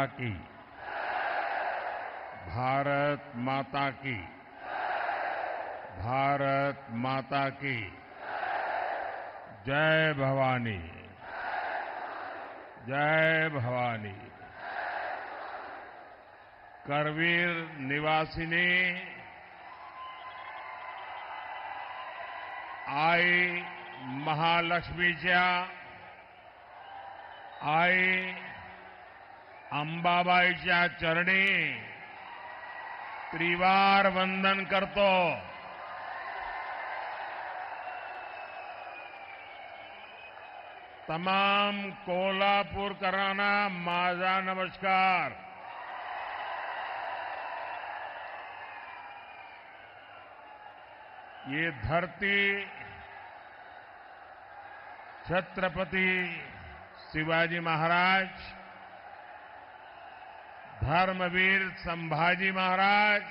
माता की, भारत माता की, भारत माता की। जय भवानी, जय भवानी। करवीर निवासिनी आई महालक्ष्मीच्या, आई अंबाबाईच्या चरणी त्रिवार वंदन करतो। तमाम कोल्हापूरकरांना माझा नमस्कार। ये धरती छत्रपति शिवाजी महाराज, धर्मवीर संभाजी महाराज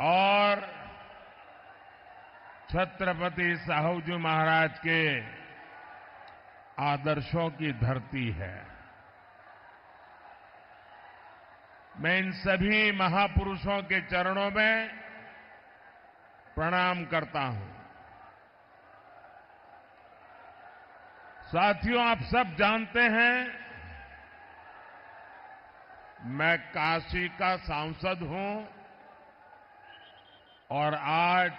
और छत्रपति साहूजी महाराज के आदर्शों की धरती है। मैं इन सभी महापुरुषों के चरणों में प्रणाम करता हूं। साथियों, आप सब जानते हैं मैं काशी का सांसद हूं और आज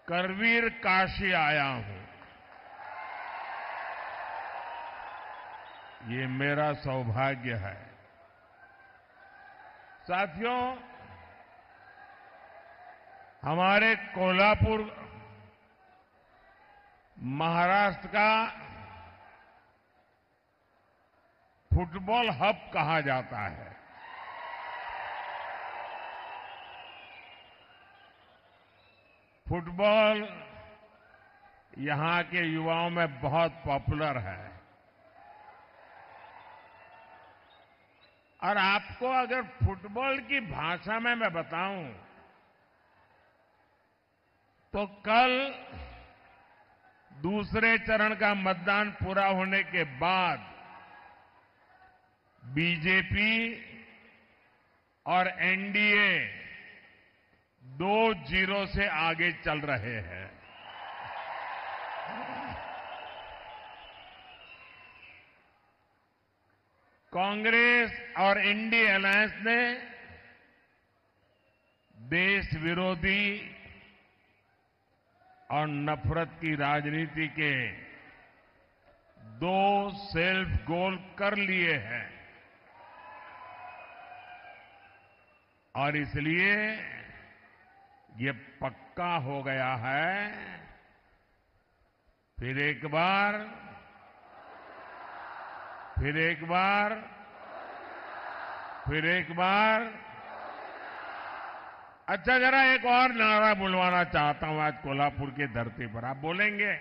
करवीर काशी आया हूं। ये मेरा सौभाग्य है। साथियों, हमारे कोल्हापुर महाराष्ट्र का फुटबॉल हब कहा जाता है। फुटबॉल यहां के युवाओं में बहुत पॉपुलर है और आपको अगर फुटबॉल की भाषा में मैं बताऊं तो कल दूसरे चरण का मतदान पूरा होने के बाद बीजेपी और एनडीए 2-0 से आगे चल रहे हैं। कांग्रेस और इंडिया अलायंस ने देश विरोधी और नफरत की राजनीति के 2 सेल्फ गोल कर लिए हैं और इसलिए ये पक्का हो गया है फिर एक बार अच्छा, जरा एक और नारा बुलवाना चाहता हूं आज कोल्हापुर की धरती पर। आप बोलेंगे?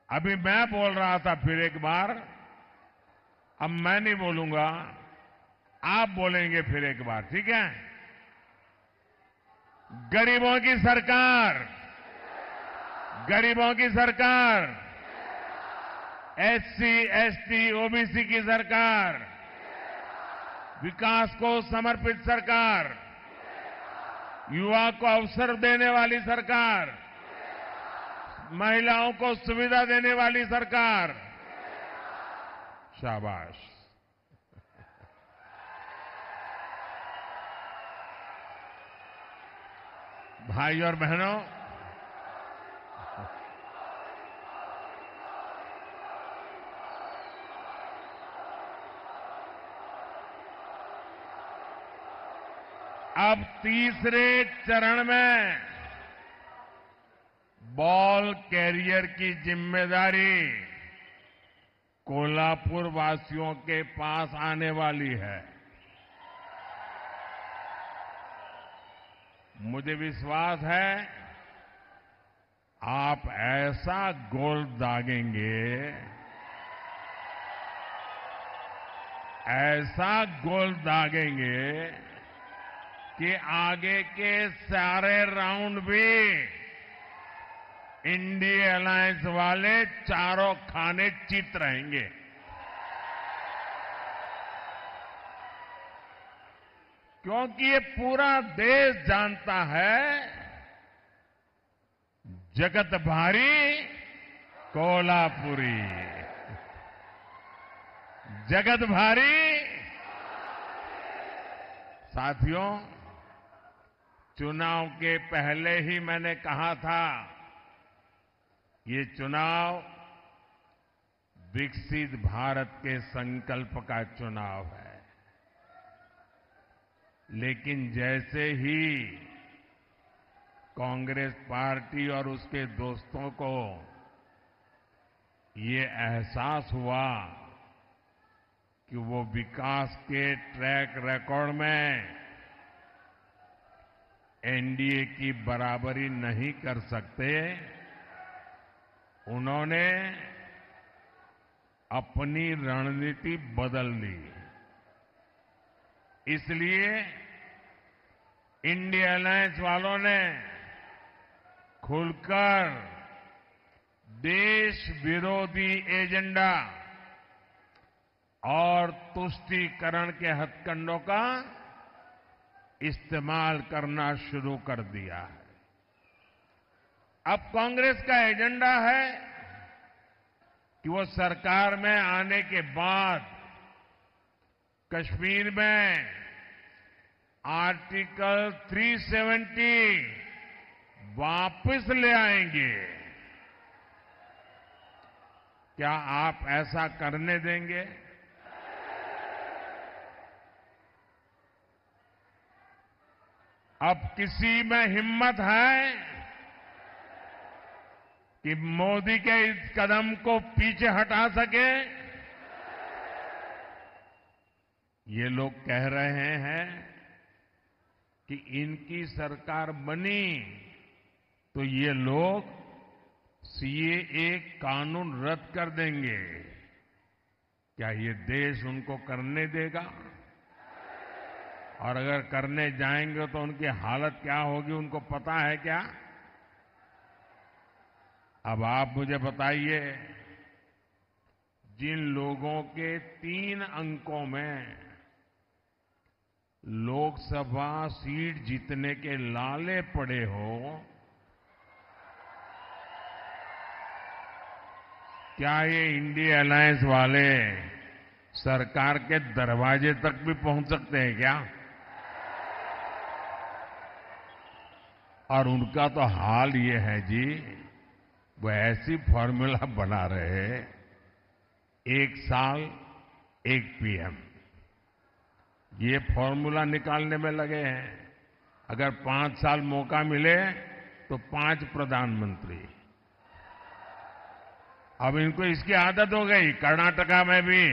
अभी मैं बोल रहा था फिर एक बार, अब मैं नहीं बोलूंगा, आप बोलेंगे फिर एक बार, ठीक है? गरीबों की सरकार, गरीबों की सरकार, एससी, एसटी, ओबीसी की सरकार, विकास को समर्पित सरकार, युवा को अवसर देने वाली सरकार, महिलाओं को सुविधा देने वाली सरकार। शाबाश। भाई और बहनों, अब तीसरे चरण में बॉल कैरियर की जिम्मेदारी कोल्हापुर वासियों के पास आने वाली है। मुझे विश्वास है आप ऐसा गोल दागेंगे, ऐसा गोल दागेंगे कि आगे के सारे राउंड भी इंडिया अलायंस वाले चारों खाने चित रहेंगे। क्योंकि ये पूरा देश जानता है जगत भारी कोल्हापुरी, जगत भारी। साथियों, चुनाव के पहले ही मैंने कहा था, ये चुनाव विकसित भारत के संकल्प का चुनाव है। लेकिन जैसे ही कांग्रेस पार्टी और उसके दोस्तों को ये एहसास हुआ कि वो विकास के ट्रैक रिकॉर्ड में एनडीए की बराबरी नहीं कर सकते, उन्होंने अपनी रणनीति बदल दी। इसलिए इंडिया अलायंस वालों ने खुलकर देश विरोधी एजेंडा और तुष्टीकरण के हथकंडों का इस्तेमाल करना शुरू कर दिया है। अब कांग्रेस का एजेंडा है कि वो सरकार में आने के बाद कश्मीर में आर्टिकल 370 वापस ले आएंगे। क्या आप ऐसा करने देंगे? अब किसी में हिम्मत है कि मोदी के इस कदम को पीछे हटा सके? ये लोग कह रहे हैं कि इनकी सरकार बनी तो ये लोग सीएए कानून रद्द कर देंगे। क्या ये देश उनको करने देगा? और अगर करने जाएंगे तो उनकी हालत क्या होगी, उनको पता है क्या? अब आप मुझे बताइए, जिन लोगों के 3 अंकों में लोकसभा सीट जीतने के लाले पड़े हो, क्या ये इंडिया अलायंस वाले सरकार के दरवाजे तक भी पहुंच सकते हैं क्या? और उनका तो हाल ये है जी, वो ऐसी फॉर्मूला बना रहे, 1 साल 1 पीएम, ये फॉर्मूला निकालने में लगे हैं। अगर 5 साल मौका मिले तो 5 प्रधानमंत्री। अब इनको इसकी आदत हो गई। कर्नाटका में भी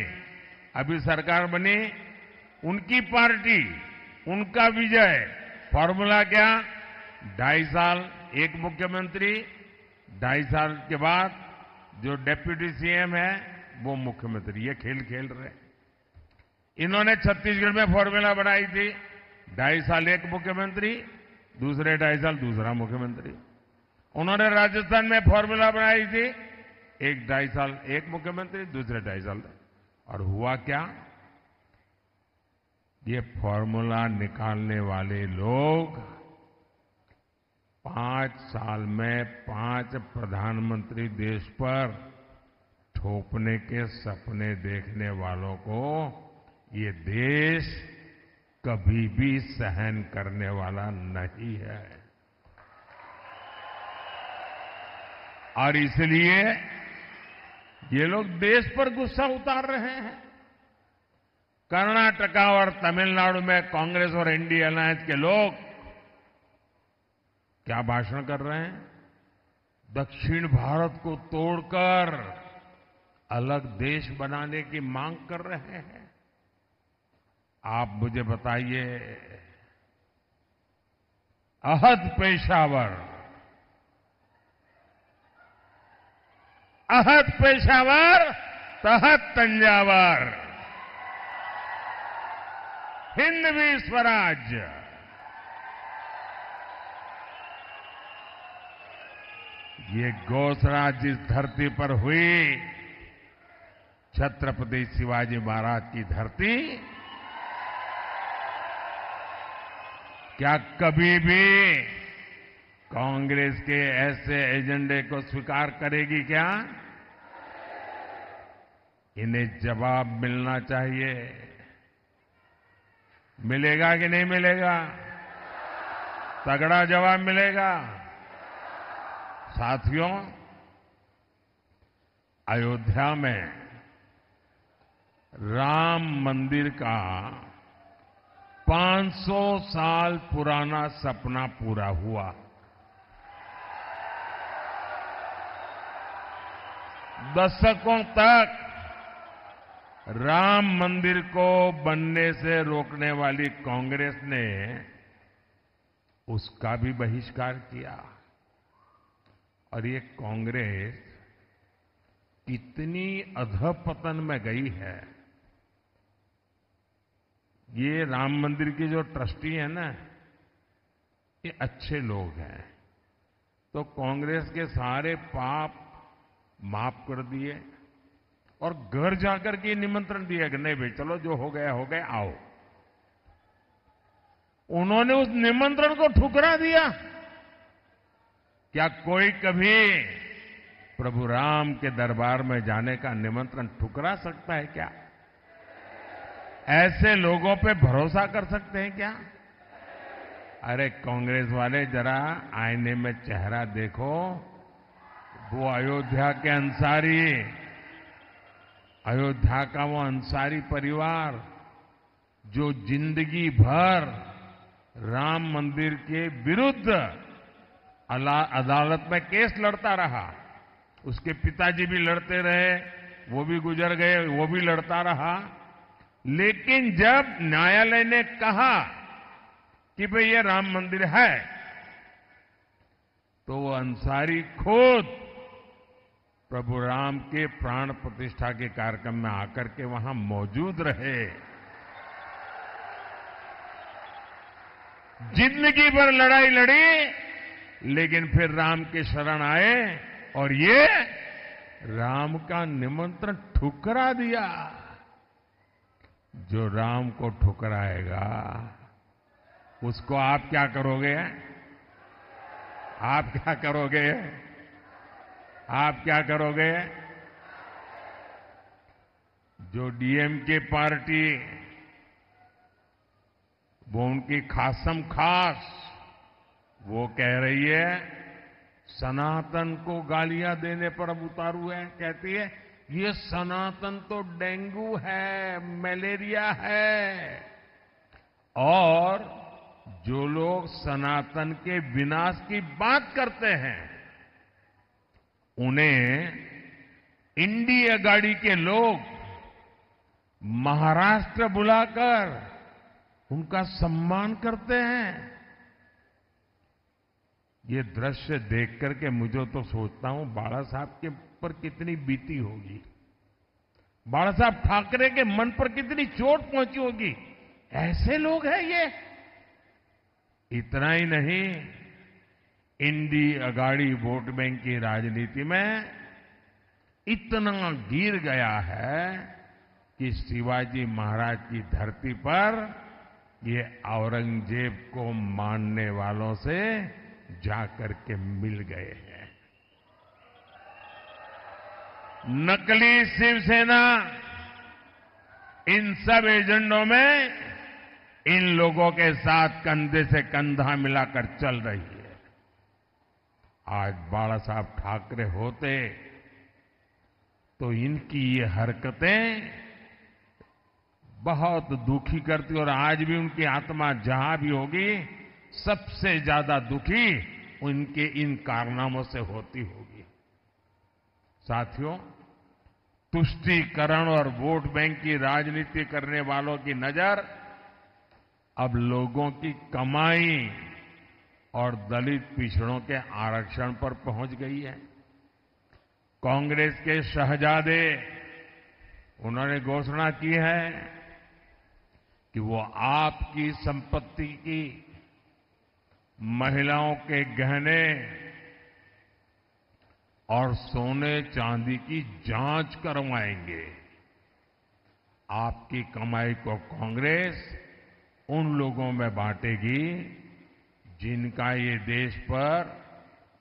अभी सरकार बनी, उनकी पार्टी, उनका विजय। फॉर्मूला क्या? 2.5 साल 1 मुख्यमंत्री, 2.5 साल के बाद जो डेप्यूटी सीएम है वो मुख्यमंत्री। ये खेल खेल रहे। इन्होंने छत्तीसगढ़ में फॉर्मूला बनाई थी, 2.5 साल 1 मुख्यमंत्री, दूसरे 2.5 साल दूसरा मुख्यमंत्री। उन्होंने राजस्थान में फॉर्मूला बनाई थी, 1-2.5 साल 1 मुख्यमंत्री, दूसरे 2.5 साल। और हुआ क्या? ये फॉर्मूला निकालने वाले लोग 5 साल में 5 प्रधानमंत्री देश पर थोपने के सपने देखने वालों को ये देश कभी भी सहन करने वाला नहीं है। और इसलिए ये लोग देश पर गुस्सा उतार रहे हैं। कर्नाटका और तमिलनाडु में कांग्रेस और इंडिया अलायंस के लोग क्या भाषण कर रहे हैं? दक्षिण भारत को तोड़कर अलग देश बनाने की मांग कर रहे हैं। आप मुझे बताइए, अहद पेशावर, अहद पेशावर तहत तंजावर, हिंदवी स्वराज्य। 2 ये घोषणा जिस धरती पर हुई, छत्रपति शिवाजी महाराज की धरती, क्या कभी भी कांग्रेस के ऐसे एजेंडे को स्वीकार करेगी क्या? इन्हें जवाब मिलना चाहिए। मिलेगा कि नहीं मिलेगा? तगड़ा जवाब मिलेगा। साथियों, अयोध्या में राम मंदिर का 500 साल पुराना सपना पूरा हुआ। दशकों तक राम मंदिर को बनने से रोकने वाली कांग्रेस ने उसका भी बहिष्कार किया। और ये कांग्रेस कितनी अधपतन में गई है। ये राम मंदिर के जो ट्रस्टी है ना, ये अच्छे लोग हैं, तो कांग्रेस के सारे पाप माफ कर दिए और घर जाकर के निमंत्रण दिया कि नहीं भाई चलो, जो हो गया आओ। उन्होंने उस निमंत्रण को ठुकरा दिया। क्या कोई कभी प्रभु राम के दरबार में जाने का निमंत्रण ठुकरा सकता है क्या? ऐसे लोगों पे भरोसा कर सकते हैं क्या? अरे कांग्रेस वाले, जरा आईने में चेहरा देखो। वो अयोध्या के अंसारी, अयोध्या का वो अंसारी परिवार जो जिंदगी भर राम मंदिर के विरुद्ध अदालत में केस लड़ता रहा। उसके पिताजी भी लड़ते रहे, वो भी गुजर गए, वो भी लड़ता रहा। लेकिन जब न्यायालय ने कहा कि भाई ये राम मंदिर है, तो वो अंसारी खुद प्रभु राम के प्राण प्रतिष्ठा के कार्यक्रम में आकर के वहां मौजूद रहे। जिंदगी भर लड़ाई लड़ी, लेकिन फिर राम के शरण आए और ये राम का निमंत्रण ठुकरा दिया। जो राम को ठुकराएगा उसको आप क्या करोगे? आप क्या करोगे? आप क्या करोगे? जो डीएमके पार्टी, वो उनकी खासम खास वो कह रही है, सनातन को गालियां देने पर अब उतारू है। कहती है ये सनातन तो डेंगू है, मलेरिया है। और जो लोग सनातन के विनाश की बात करते हैं, उन्हें इंडी अगाड़ी के लोग महाराष्ट्र बुलाकर उनका सम्मान करते हैं। ये दृश्य देख करके मुझे तो सोचता हूं बाला साहब के पर कितनी बीती होगी, बाला साहब ठाकरे के मन पर कितनी चोट पहुंची होगी। ऐसे लोग हैं ये। इतना ही नहीं, इंडी अगाड़ी वोट बैंक की राजनीति में इतना गिर गया है कि शिवाजी महाराज की धरती पर ये औरंगजेब को मानने वालों से जाकर के मिल गए हैं। नकली शिवसेना इन सब एजेंडों में इन लोगों के साथ कंधे से कंधा मिलाकर चल रही है। आज बाला साहब ठाकरे होते तो इनकी ये हरकतें बहुत दुखी करती, और आज भी उनकी आत्मा जहां भी होगी सबसे ज्यादा दुखी उनके इन कारनामों से होती होगी। साथियों, तुष्टीकरण और वोट बैंक की राजनीति करने वालों की नजर अब लोगों की कमाई और दलित पिछड़ों के आरक्षण पर पहुंच गई है। कांग्रेस के शहजादे, उन्होंने घोषणा की है कि वो आपकी संपत्ति की, महिलाओं के गहने और सोने चांदी की जांच करवाएंगे। आपकी कमाई को कांग्रेस उन लोगों में बांटेगी जिनका ये देश पर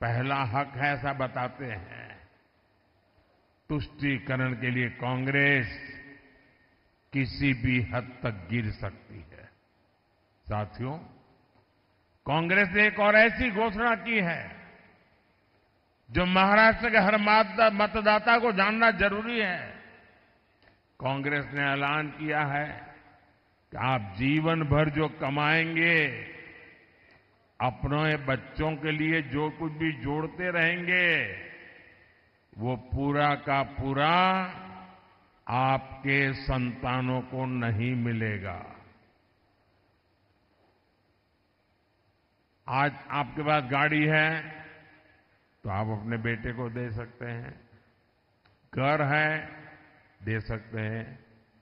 पहला हक है, ऐसा बताते हैं। तुष्टीकरण के लिए कांग्रेस किसी भी हद तक गिर सकती है। साथियों, कांग्रेस ने एक और ऐसी घोषणा की है जो महाराष्ट्र के हर मतदाता को जानना जरूरी है। कांग्रेस ने ऐलान किया है कि आप जीवन भर जो कमाएंगे, अपने बच्चों के लिए जो कुछ भी जोड़ते रहेंगे, वो पूरा का पूरा आपके संतानों को नहीं मिलेगा। आज आपके पास गाड़ी है तो आप अपने बेटे को दे सकते हैं, घर है दे सकते हैं,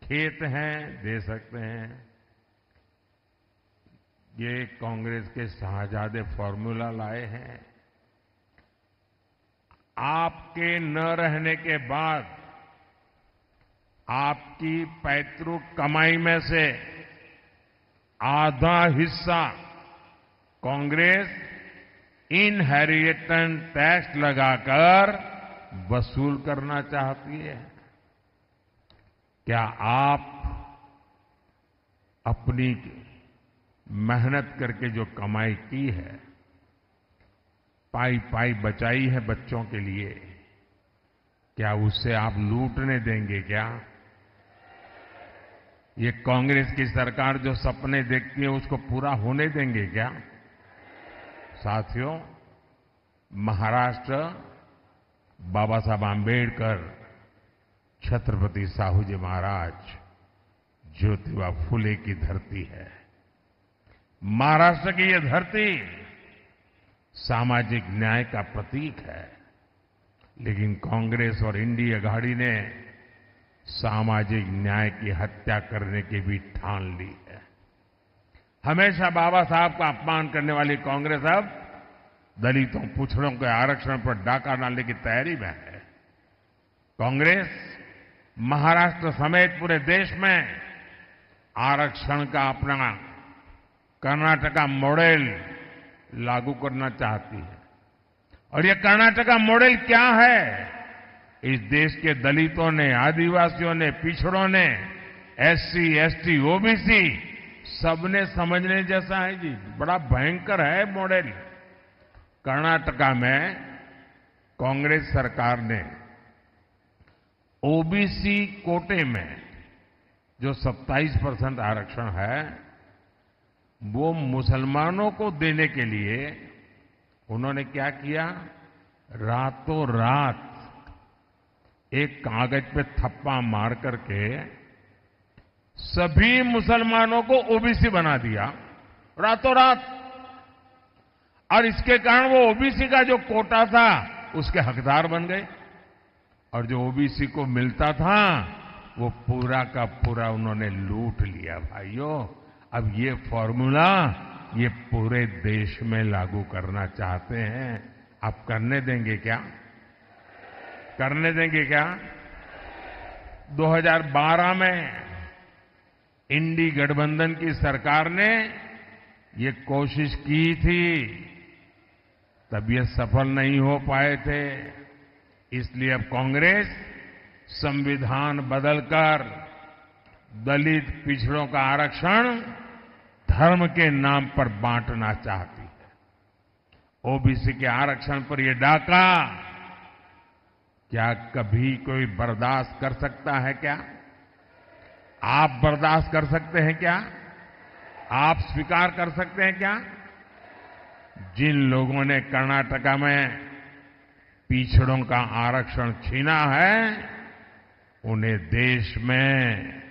खेत हैं दे सकते हैं। ये कांग्रेस के शाहजादे फॉर्मूला लाए हैं। आपके न रहने के बाद आपकी पैतृक कमाई में से आधा हिस्सा कांग्रेस इनहेरिटेंस टैक्स लगाकर वसूल करना चाहती है। क्या आप अपनी मेहनत करके जो कमाई की है, पाई पाई बचाई है बच्चों के लिए, क्या उससे आप लूटने देंगे क्या? ये कांग्रेस की सरकार जो सपने देखती है उसको पूरा होने देंगे क्या? साथियों, महाराष्ट्र बाबा साहब आंबेडकर, छत्रपति साहू जी महाराज, ज्योतिबा फुले की धरती है। महाराष्ट्र की यह धरती सामाजिक न्याय का प्रतीक है, लेकिन कांग्रेस और इंडी अघाड़ी ने सामाजिक न्याय की हत्या करने की भी ठान ली है। हमेशा बाबा साहब का अपमान करने वाली कांग्रेस अब दलितों, पिछड़ों के आरक्षण पर डाका डालने की तैयारी में है। कांग्रेस महाराष्ट्र समेत पूरे देश में आरक्षण का अपना कर्नाटका मॉडल लागू करना चाहती है। और ये कर्नाटका मॉडल क्या है? इस देश के दलितों ने, आदिवासियों ने, पिछड़ों ने, एससी, एसटी, ओबीसी सबने समझने जैसा है जी। बड़ा भयंकर है मॉडल। कर्नाटका में कांग्रेस सरकार ने ओबीसी कोटे में जो 27% आरक्षण है, वो मुसलमानों को देने के लिए उन्होंने क्या किया? रातों रात एक कागज पे थप्पा मार करके सभी मुसलमानों को ओबीसी बना दिया, रातों रात। और इसके कारण वो ओबीसी का जो कोटा था उसके हकदार बन गए, और जो ओबीसी को मिलता था वो पूरा का पूरा उन्होंने लूट लिया। भाइयों, अब ये फॉर्मूला ये पूरे देश में लागू करना चाहते हैं। आप करने देंगे क्या? करने देंगे क्या? 2012 में इंडी गठबंधन की सरकार ने ये कोशिश की थी, तब ये सफल नहीं हो पाए थे। इसलिए अब कांग्रेस संविधान बदलकर दलित, पिछड़ों का आरक्षण धर्म के नाम पर बांटना चाहती है। ओबीसी के आरक्षण पर यह डाका क्या कभी कोई बर्दाश्त कर सकता है क्या? आप बर्दाश्त कर सकते हैं क्या? आप स्वीकार कर सकते हैं क्या? जिन लोगों ने कर्नाटका में पिछड़ों का आरक्षण छीना है, उन्हें देश में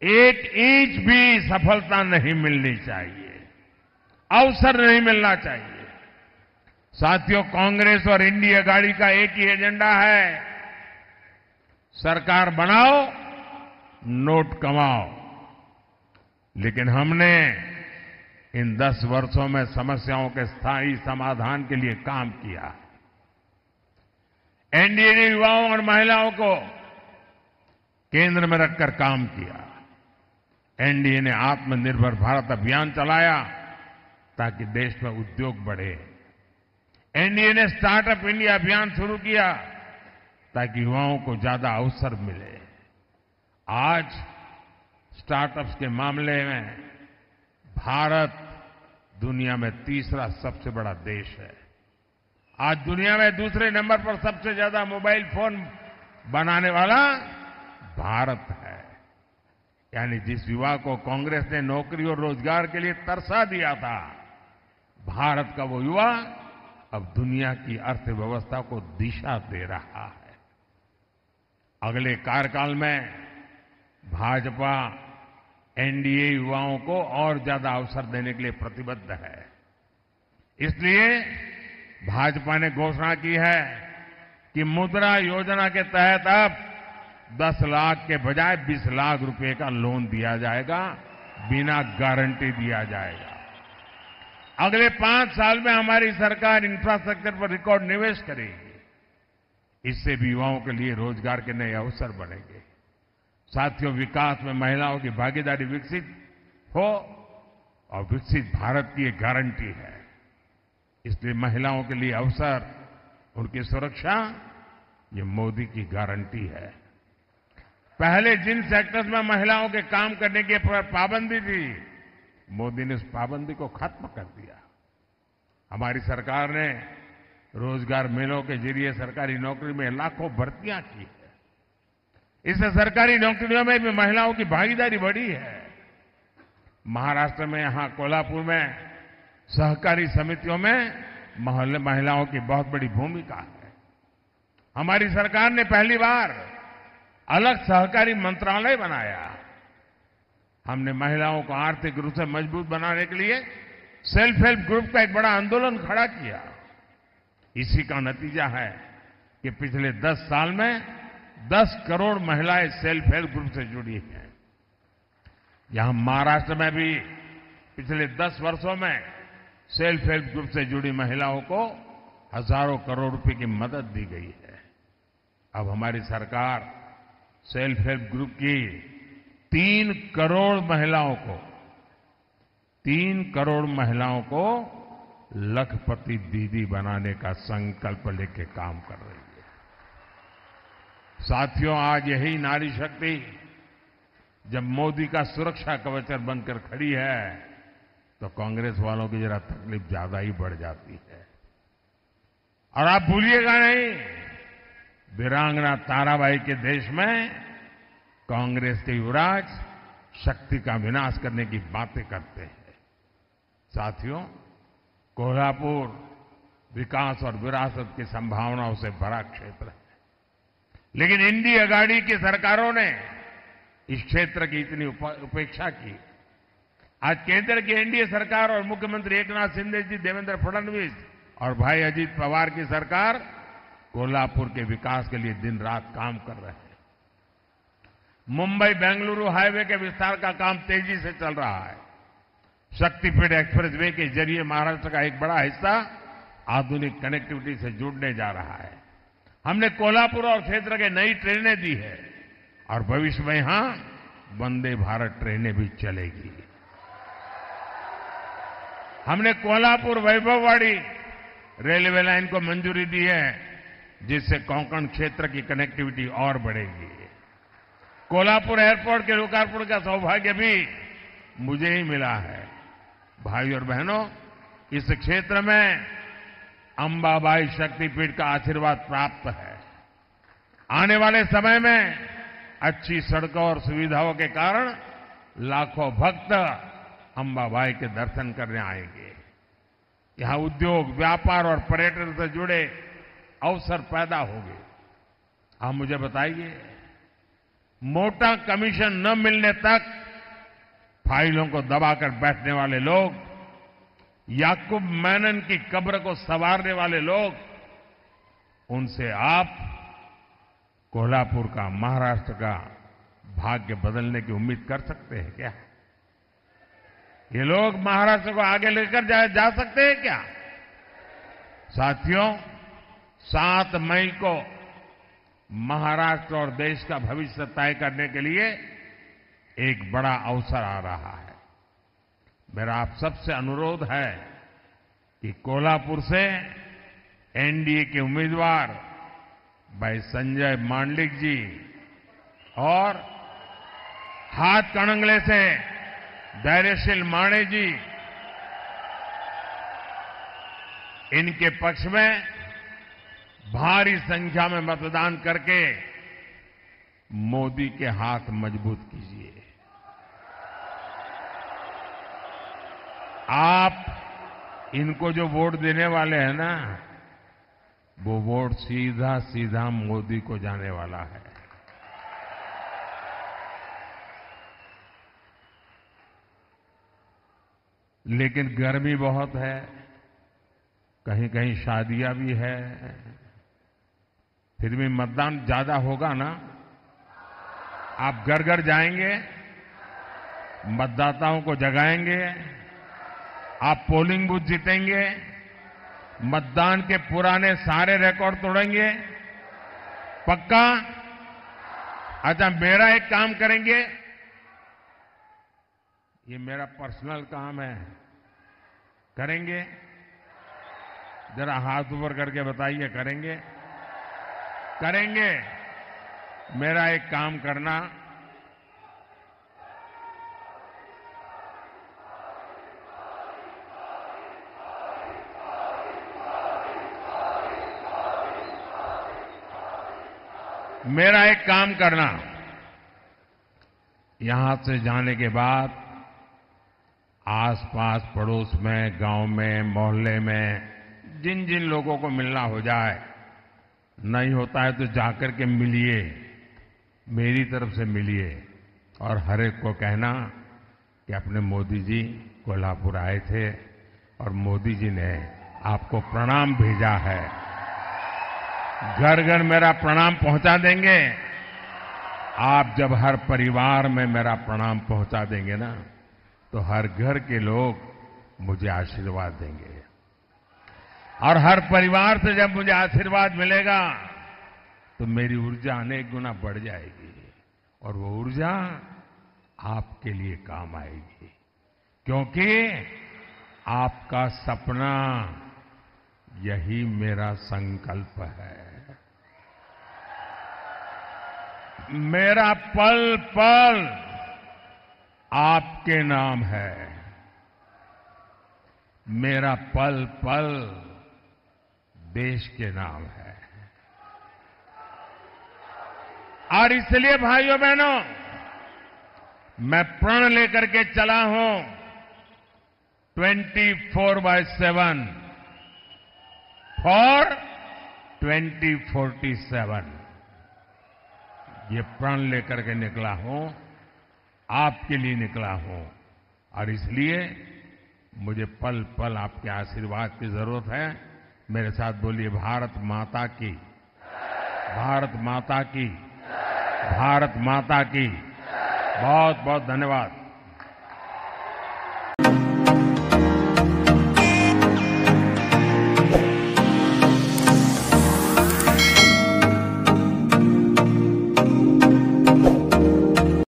एक इंच भी सफलता नहीं मिलनी चाहिए, अवसर नहीं मिलना चाहिए। साथियों, कांग्रेस और इंडी अघाड़ी का एक ही एजेंडा है, सरकार बनाओ, नोट कमाओ। लेकिन हमने इन 10 वर्षों में समस्याओं के स्थायी समाधान के लिए काम किया। एनडीए ने युवाओं और महिलाओं को केंद्र में रखकर काम किया। एनडीए ने आत्मनिर्भर भारत अभियान चलाया ताकि देश में उद्योग बढ़े। एनडीए ने स्टार्टअप इंडिया अभियान शुरू किया ताकि युवाओं को ज्यादा अवसर मिले। आज स्टार्टअप्स के मामले में भारत दुनिया में तीसरा सबसे बड़ा देश है। आज दुनिया में दूसरे नंबर पर सबसे ज्यादा मोबाइल फोन बनाने वाला भारत है। यानी जिस युवा को कांग्रेस ने नौकरी और रोजगार के लिए तरसा दिया था, भारत का वो युवा अब दुनिया की अर्थव्यवस्था को दिशा दे रहा है। अगले कार्यकाल में भाजपा एनडीए युवाओं को और ज्यादा अवसर देने के लिए प्रतिबद्ध है। इसलिए भाजपा ने घोषणा की है कि मुद्रा योजना के तहत अब 10 लाख के बजाय 20 लाख रुपए का लोन दिया जाएगा, बिना गारंटी दिया जाएगा। अगले 5 साल में हमारी सरकार इंफ्रास्ट्रक्चर पर रिकॉर्ड निवेश करेगी। इससे भी युवाओं के लिए रोजगार के नए अवसर बनेंगे। साथियों, विकास में महिलाओं की भागीदारी विकसित हो और विकसित भारत की एक गारंटी है। इसलिए महिलाओं के लिए अवसर, उनकी सुरक्षा, ये मोदी की गारंटी है। पहले जिन सेक्टर्स में महिलाओं के काम करने की पाबंदी थी, मोदी ने उस पाबंदी को खत्म कर दिया। हमारी सरकार ने रोजगार मेलों के जरिए सरकारी नौकरी में लाखों भर्तियां की है। इससे सरकारी नौकरियों में भी महिलाओं की भागीदारी बढ़ी है। महाराष्ट्र में, यहां कोल्हापुर में सहकारी समितियों में महिलाओं की बहुत बड़ी भूमिका है। हमारी सरकार ने पहली बार अलग सहकारी मंत्रालय बनाया। हमने महिलाओं को आर्थिक रूप से मजबूत बनाने के लिए सेल्फ हेल्प ग्रुप का एक बड़ा आंदोलन खड़ा किया। इसी का नतीजा है कि पिछले 10 साल में 10 करोड़ महिलाएं सेल्फ हेल्प ग्रुप से जुड़ी हैं। यहां महाराष्ट्र में भी पिछले 10 वर्षों में सेल्फ हेल्प ग्रुप से जुड़ी महिलाओं को हजारों करोड़ रुपए की मदद दी गई है। अब हमारी सरकार सेल्फ हेल्प ग्रुप की 3 करोड़ महिलाओं को लखपति दीदी बनाने का संकल्प लेके काम कर रही है। साथियों, आज यही नारी शक्ति जब मोदी का सुरक्षा कवच बनकर खड़ी है, तो कांग्रेस वालों की जरा तकलीफ ज्यादा ही बढ़ जाती है। और आप भूलिएगा नहीं, वीरांगना ताराबाई के देश में कांग्रेस के युवराज शक्ति का विनाश करने की बातें करते हैं। साथियों, कोल्हापुर विकास और विरासत की संभावनाओं से भरा क्षेत्र है, लेकिन इंडी अगाड़ी की सरकारों ने इस क्षेत्र की इतनी उपेक्षा की। आज केंद्र की एनडीए सरकार और मुख्यमंत्री एकनाथ शिंदे जी, देवेंद्र फडणवीस और भाई अजीत पवार की सरकार कोल्हापुर के विकास के लिए दिन रात काम कर रहे हैं। मुंबई बेंगलुरु हाईवे के विस्तार का काम तेजी से चल रहा है। शक्तिपीठ एक्सप्रेसवे के जरिए महाराष्ट्र का एक बड़ा हिस्सा आधुनिक कनेक्टिविटी से जुड़ने जा रहा है। हमने कोल्हापुर और क्षेत्र के नई ट्रेनें दी है और भविष्य में यहां वंदे भारत ट्रेनें भी चलेगी। हमने कोल्हापुर वैभववाड़ी रेलवे लाइन को मंजूरी दी है, जिससे कोंकण क्षेत्र की कनेक्टिविटी और बढ़ेगी। कोल्हापुर एयरपोर्ट के लोकार्पण का सौभाग्य भी मुझे ही मिला है। भाई और बहनों, इस क्षेत्र में अंबाबाई शक्तिपीठ का आशीर्वाद प्राप्त है। आने वाले समय में अच्छी सड़कों और सुविधाओं के कारण लाखों भक्त अंबाबाई के दर्शन करने आएंगे। यहां उद्योग, व्यापार और पर्यटन से जुड़े अवसर पैदा होंगे। आप मुझे बताइए, मोटा कमीशन न मिलने तक फाइलों को दबाकर बैठने वाले लोग, याकूब मेनन की कब्र को संवारने वाले लोग, उनसे आप कोल्हापुर का, महाराष्ट्र का भाग्य बदलने की उम्मीद कर सकते हैं क्या? ये लोग महाराष्ट्र को आगे लेकर जा सकते हैं क्या? साथियों, 7 मई को महाराष्ट्र और देश का भविष्य तय करने के लिए एक बड़ा अवसर आ रहा है। मेरा आप सबसे अनुरोध है कि कोल्हापुर से एनडीए के उम्मीदवार भाई संजय मांडलिक जी और हाथकणंगले से धैर्यशील माणे जी, इनके पक्ष में भारी संख्या में मतदान करके मोदी के हाथ मजबूत कीजिए। आप इनको जो वोट देने वाले हैं ना, वो वोट सीधा सीधा मोदी को जाने वाला है। लेकिन गर्मी बहुत है, कहीं कहीं शादियां भी है, फिर भी मतदान ज्यादा होगा ना। आप घर घर जाएंगे, मतदाताओं को जगाएंगे, आप पोलिंग बूथ जीतेंगे, मतदान के पुराने सारे रिकॉर्ड तोड़ेंगे, पक्का? अच्छा, मेरा एक काम करेंगे, ये मेरा पर्सनल काम है, करेंगे? जरा हाथ ऊपर करके बताइए, करेंगे? करेंगे? मेरा एक काम करना, यहां से जाने के बाद आसपास पड़ोस में, गांव में, मोहल्ले में जिन जिन लोगों को मिलना हो जाए, नहीं होता है तो जाकर के मिलिए, मेरी तरफ से मिलिए और हर एक को कहना कि अपने मोदी जी कोल्हापुर आए थे और मोदी जी ने आपको प्रणाम भेजा है। घर घर मेरा प्रणाम पहुंचा देंगे। आप जब हर परिवार में मेरा प्रणाम पहुंचा देंगे ना, तो हर घर के लोग मुझे आशीर्वाद देंगे और हर परिवार से जब मुझे आशीर्वाद मिलेगा तो मेरी ऊर्जा अनेक गुना बढ़ जाएगी और वो ऊर्जा आपके लिए काम आएगी, क्योंकि आपका सपना यही मेरा संकल्प है। मेरा पल पल आपके नाम है, मेरा पल पल देश के नाम है। और इसलिए भाइयों बहनों, मैं प्रण लेकर के चला हूं 24/7 फॉर 2047। ये प्रण लेकर के निकला हूं, आपके लिए निकला हूं और इसलिए मुझे पल पल आपके आशीर्वाद की जरूरत है। मेरे साथ बोलिए, भारत माता की, भारत माता की, भारत माता की। बहुत बहुत धन्यवाद।